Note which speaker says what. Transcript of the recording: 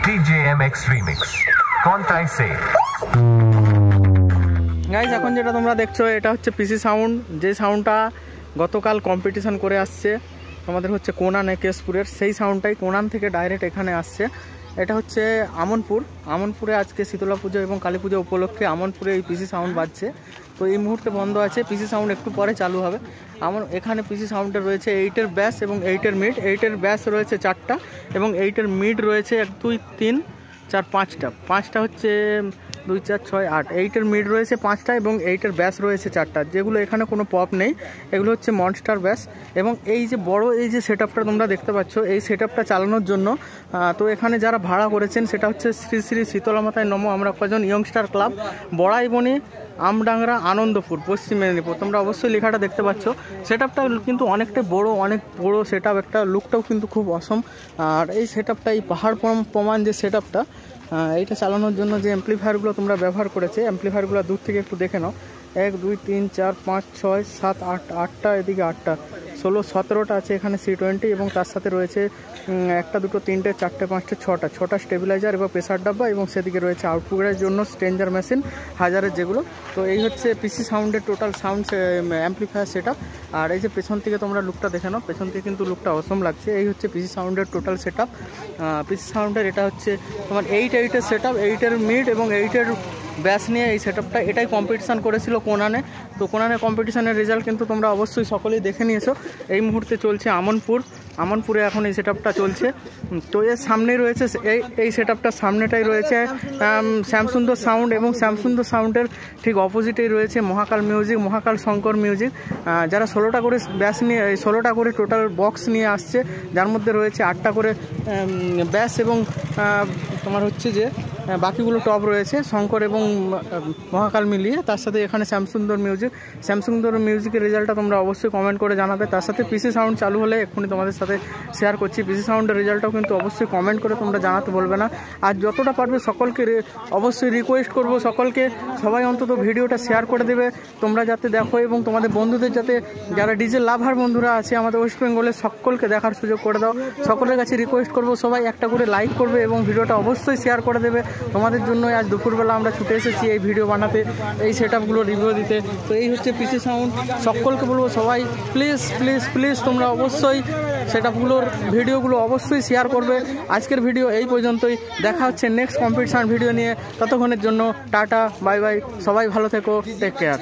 Speaker 1: DJMX Remix কোনটাই সে
Speaker 2: guys এখন যেটা তোমরা দেখছো এটা হচ্ছে পিসি সাউন্ড, যে সাউন্ডটা গতকাল কম্পিটিশন করে আসছে তোমাদের হচ্ছে কোনান কেশপুরের, সেই সাউন্ডটাই কোনান থেকে ডাইরেক্ট এখানে আসছে। এটা হচ্ছে আমনপুরে আজকে শীতলা পুজো এবং কালী পুজো উপলক্ষে আমনপুরে এই পিসি সাউন্ড বাজছে। তো এই মুহূর্তে বন্ধ আছে, পিসি সাউন্ড একটু পরে চালু হবে। এখানে পিসি সাউন্ডে রয়েছে 8-এর ব্যাস এবং 8-এর মিড। 8-এর ব্যাস রয়েছে 4টা এবং 8-এর মিড রয়েছে 1 2 3 4 5টা হচ্ছে 2 4 6 8। 8-এর মিড রয়েছে 5টা এবং 8-এর ব্যাস রয়েছে 4টা, যেগুলো এখানে কোনো পপ নেই, এগুলো হচ্ছে মনস্টার ব্যাস। এবং এই যে বড় এই যে সেট আপটা তোমরা দেখতে পাচ্ছ, এই সেট আপটা চালানোর জন্য তো এখানে যারা ভাড়া করেছেন সেটা হচ্ছে শ্রী শ্রী শীতলা মাতায় নমঃ আমরা কজন ইয়ংস্টার ক্লাব, বড়াইবনি, আমডাংরা, আনন্দপুর, পশ্চিম মেদিনীপুর। তোমরা অবশ্যই লেখাটা দেখতে পাচ্ছ। সেট আপটা কিন্তু অনেক বড় সেট আপ, একটা লুকটাও কিন্তু খুব অসম। আর এই সেট আপটা, এই পাহাড় প্রমাণ যে সেট আপটা, এইটা চালানোর জন্য যে অ্যাম্প্লিফায়ারগুলো তোমরা ব্যবহার করেছে, অ্যাম্প্লিফায়ারগুলো দূর থেকে একটু দেখে নাও। 1 2 3 4 5 6 7 8, 8টা এদিকে 8টা 16 17টা আছে এখানে C20 এবং তার সাথে রয়েছে 1টা 2টো 3টে 4টে 5টে 6টা স্টেবিলাইজার এবং প্রেসার ডাব্বা এবং সেদিকে রয়েছে আউটপুটের জন্য স্ট্রেঞ্জার মেশিন হাজারের যেগুলো। তো এই হচ্ছে পিসি সাউন্ডের total sound amplifier set up. আর এই যে পেছন থেকে তোমরা লুকটা দেখে নাও, পেছন থেকে কিন্তু লুকটা অসম লাগছে। এই হচ্ছে পিসি সাউন্ডের টোটাল সেট আপ। পিসি সাউন্ডের এটা হচ্ছে তোমার 8-8-এর সেট আপ, 8-এর মিড এবং 8-এর ব্যাস নিয়ে এই সেট আপটা। এটাই কম্পিটিশান করেছিল কোনানে। তো কোনানে কম্পিটিশানের রেজাল্ট কিন্তু তোমরা অবশ্যই সকলেই দেখে নিয়েছো। এই মুহূর্তে চলছে আমনপুরে এখন এই সেট আপটা চলছে। তো এর সামনেই রয়েছে এই সেট আপটার সামনেটাই রয়েছে শ্যামসুন্দর সাউন্ড এবং শ্যামসুন্দর সাউন্ডের ঠিক অপোজিটেই রয়েছে মহাকাল মিউজিক, মহাকাল শঙ্কর মিউজিক, যারা 16টা করে ব্যাস নিয়ে 16টা করে টোটাল বক্স নিয়ে আসছে, যার মধ্যে রয়েছে 8টা করে ব্যাস এবং তোমার হচ্ছে যে বাকিগুলো টপ রয়েছে শঙ্কর এবং মহাকাল মিলিয়ে। তার সাথে এখানে শ্যামসুন্দর মিউজিকের রেজাল্টটা তোমরা অবশ্যই কমেন্ট করে জানাবে। তার সাথে পিসি সাউন্ড চালু হলে এক্ষুনি তোমাদের সাথে শেয়ার করছি। পিসি সাউন্ডের রেজাল্টটাও কিন্তু অবশ্যই কমেন্ট করে তোমরা জানাতে বলবে না। আর যতটা পারবে সকলকে অবশ্যই রিকোয়েস্ট করব, সবাই অন্তত ভিডিওটা শেয়ার করে দেবে তোমরা যাতে দেখো, এবং তোমাদের বন্ধুদের যাতে, যারা ডিজে লাভার বন্ধুরা আছে আমাদের ওয়েস্ট বেঙ্গলে, সকলকে দেখার সুযোগ করে দাও। সকলের কাছে রিকোয়েস্ট করব সবাই একটা করে লাইক করবে এবং ভিডিওটা অবশ্যই শেয়ার করে দেবে। তোমাদের জন্যই আজ দুপুরবেলা আমরা ছুটে এসেছি এই ভিডিও বানাতে, এই সেট আপগুলো রিভিউ দিতে। তো এই হচ্ছে পিসি সাউন্ড। সকলকে বলবো সবাই প্লিজ তোমরা অবশ্যই সেট আপগুলোর ভিডিওগুলো অবশ্যই শেয়ার করবে। আজকের ভিডিও এই পর্যন্তই, দেখা হচ্ছে নেক্সট কম্পিটিশান ভিডিও নিয়ে। ততক্ষণের জন্য টাটা, বাই বাই, সবাই ভালো থেকো, টেক কেয়ার।